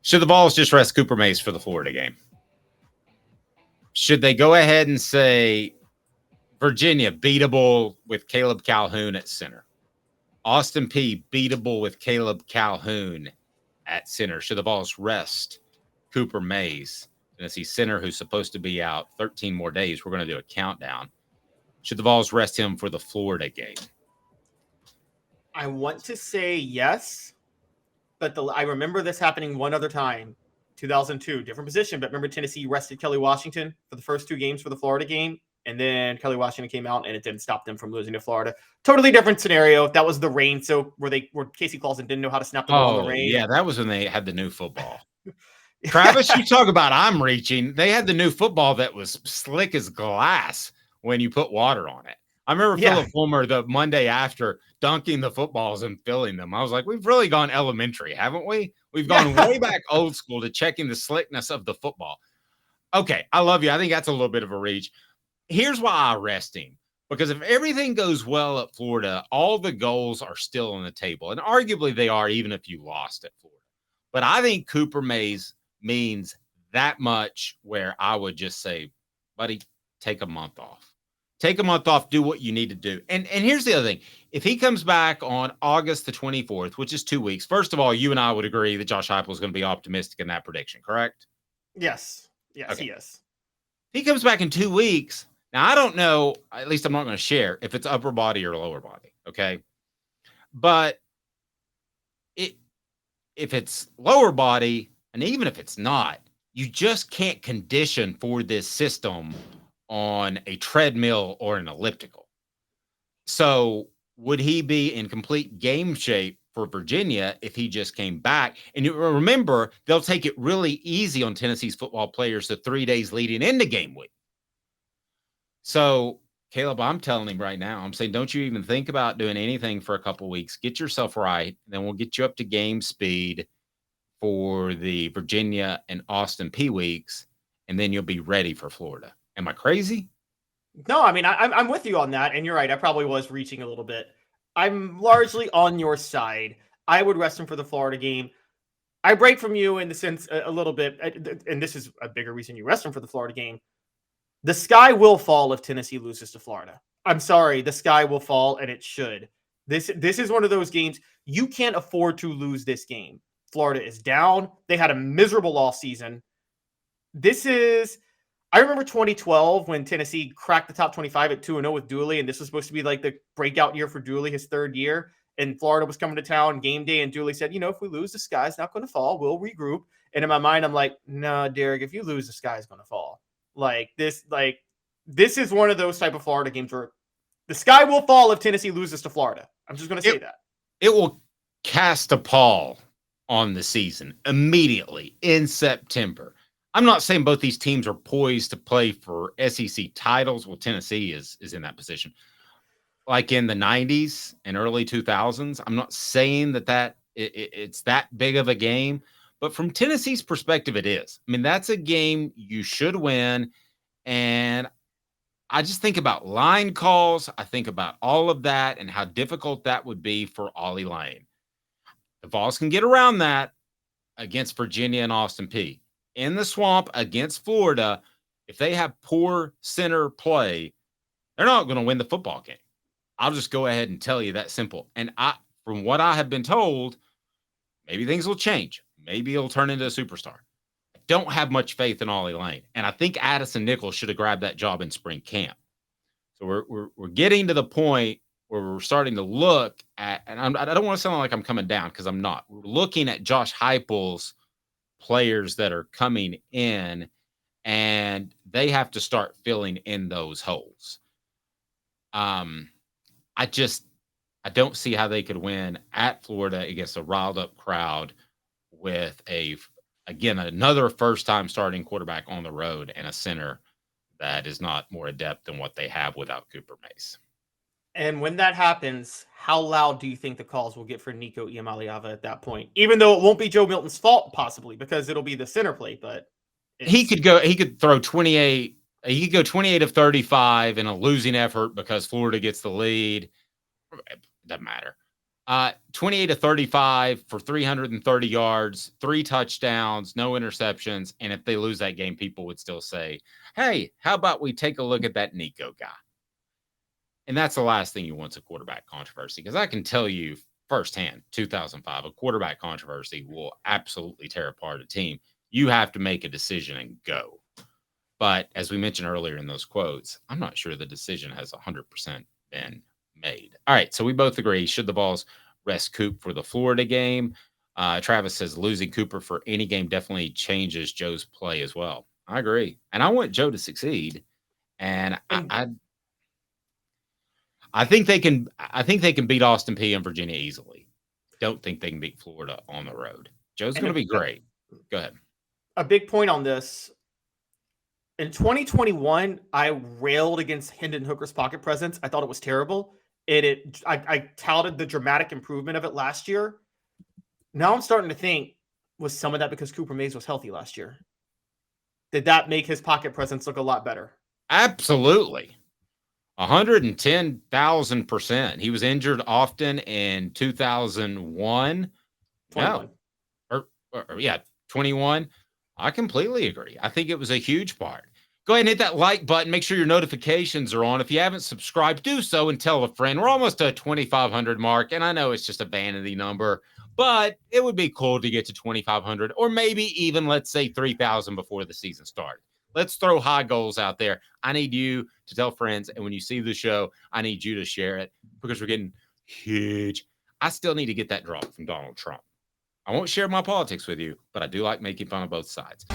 Should the Vols just rest Cooper Mays for the Florida game? Should they go ahead and say Virginia beatable with Caleb Calhoun at center? Austin Peay beatable with Caleb Calhoun at center? Should the Vols rest Cooper Mays, Tennessee center, who's supposed to be out 13 more days? We're going to do a countdown. Should the Vols rest him for the Florida game? I want to say yes, but I remember this happening one other time, 2002, different position. But remember, Tennessee rested Kelly Washington for the first 2 games for the Florida game, and then Kelly Washington came out, and it didn't stop them from losing to Florida. Totally different scenario. That was the rain, so where Casey Clausen didn't know how to snap the ball in the rain. Yeah, that was when they had the new football. Travis, you talk about I'm reaching. They had the new football that was slick as glass when you put water on it. I remember Philip Fulmer the Monday after dunking the footballs and filling them. I was like, we've really gone elementary, haven't we? We've gone way back old school to checking the slickness of the football. Okay, I love you. I think that's a little bit of a reach. Here's why I rest him. Because if everything goes well at Florida, all the goals are still on the table. And arguably they are, even if you lost at Florida. But I think Cooper Mays means that much where I would just say, buddy, take a month off. Take a month off, do what you need to do. And here's the other thing. If he comes back on August the 24th, which is 2 weeks, first of all, you and I would agree that Josh Heupel is going to be optimistic in that prediction, correct? Yes. Yes, okay. He is. If he comes back in 2 weeks, now I don't know, at least I'm not going to share if it's upper body or lower body, okay? But if it's lower body, and even if it's not, you just can't condition for this system on a treadmill or an elliptical. So would he be in complete game shape for Virginia if he just came back? And you remember, they'll take it really easy on Tennessee's football players the 3 days leading into game week. So, Caleb, I'm telling him right now, I'm saying, don't you even think about doing anything for a couple weeks. Get yourself right, and then we'll get you up to game speed for the Virginia and Austin Peay weeks, and then you'll be ready for Florida. Am I crazy? No, I mean, I'm with you on that, and you're right. I probably was reaching a little bit. I'm largely on your side. I would rest him for the Florida game. I break from you in the sense a little bit, and this is a bigger reason you rest him for the Florida game. The sky will fall if Tennessee loses to Florida. I'm sorry, the sky will fall, and it should. This is one of those games you can't afford to lose this game. Florida is down. They had a miserable loss season. I remember 2012 when Tennessee cracked the top 25 at 2-0 with Dooley, and this was supposed to be like the breakout year for Dooley, his 3rd year. And Florida was coming to town game day, and Dooley said, if we lose, the sky's not going to fall. We'll regroup. And in my mind, I'm like, no, Derek, if you lose, the sky's going to fall. This is one of those type of Florida games where the sky will fall if Tennessee loses to Florida. I'm just going to say that. It will cast a pall on the season immediately in September. I'm not saying both these teams are poised to play for SEC titles. Well, Tennessee is in that position. Like in the 90s and early 2000s, I'm not saying that it's that big of a game, but from Tennessee's perspective, it is. I mean, that's a game you should win, and I just think about line calls. I think about all of that and how difficult that would be for Ollie Lane. The Vols can get around that against Virginia and Austin Peay. In the swamp against Florida, if they have poor center play, they're not going to win the football game. I'll just go ahead and tell you that simple. And from what I have been told, maybe things will change. Maybe he'll turn into a superstar. I don't have much faith in Ollie Lane. And I think Addison Nichols should have grabbed that job in spring camp. So we're getting to the point where we're starting to look at, and I don't want to sound like I'm coming down because I'm not. We're looking at Josh Heupel's players that are coming in, and they have to start filling in those holes. I don't see how they could win at Florida against a riled up crowd with another first time starting quarterback on the road and a center that is not more adept than what they have without Cooper Mays. And when that happens, how loud do you think the calls will get for Nico Iamaleava at that point? Even though it won't be Joe Milton's fault, possibly, because it'll be the center play. But he could throw 28. He could go 28 of 35 in a losing effort because Florida gets the lead. It doesn't matter. 28 to 35 for 330 yards, 3 touchdowns, no interceptions. And if they lose that game, people would still say, hey, how about we take a look at that Nico guy? And that's the last thing you want is a quarterback controversy, because I can tell you firsthand, 2005, a quarterback controversy will absolutely tear apart a team. You have to make a decision and go. But as we mentioned earlier in those quotes, I'm not sure the decision has 100% been made. All right, so we both agree. Should the Vols rest Coop for the Florida game? Travis says losing Cooper for any game definitely changes Joe's play as well. I agree, and I want Joe to succeed. And I think they can. I think they can beat Austin Peay and Virginia easily. Don't think they can beat Florida on the road. Joe's going to be great. Go ahead. A big point on this. In 2021, I railed against Hendon Hooker's pocket presence. I thought it was terrible. I touted the dramatic improvement of it last year. Now I'm starting to think, was some of that because Cooper Mays was healthy last year? Did that make his pocket presence look a lot better? Absolutely. 110,000%. He was injured often in 2001. 21. No. Yeah, 21. I completely agree. I think it was a huge part. Go ahead and hit that like button. Make sure your notifications are on. If you haven't subscribed, do so and tell a friend. We're almost at a 2,500 mark, and I know it's just a vanity number, but it would be cool to get to 2,500 or maybe even, let's say, 3,000 before the season starts. Let's throw high goals out there. I need you to tell friends, and when you see the show, I need you to share it because we're getting huge. I still need to get that drop from Donald Trump. I won't share my politics with you, but I do like making fun of both sides.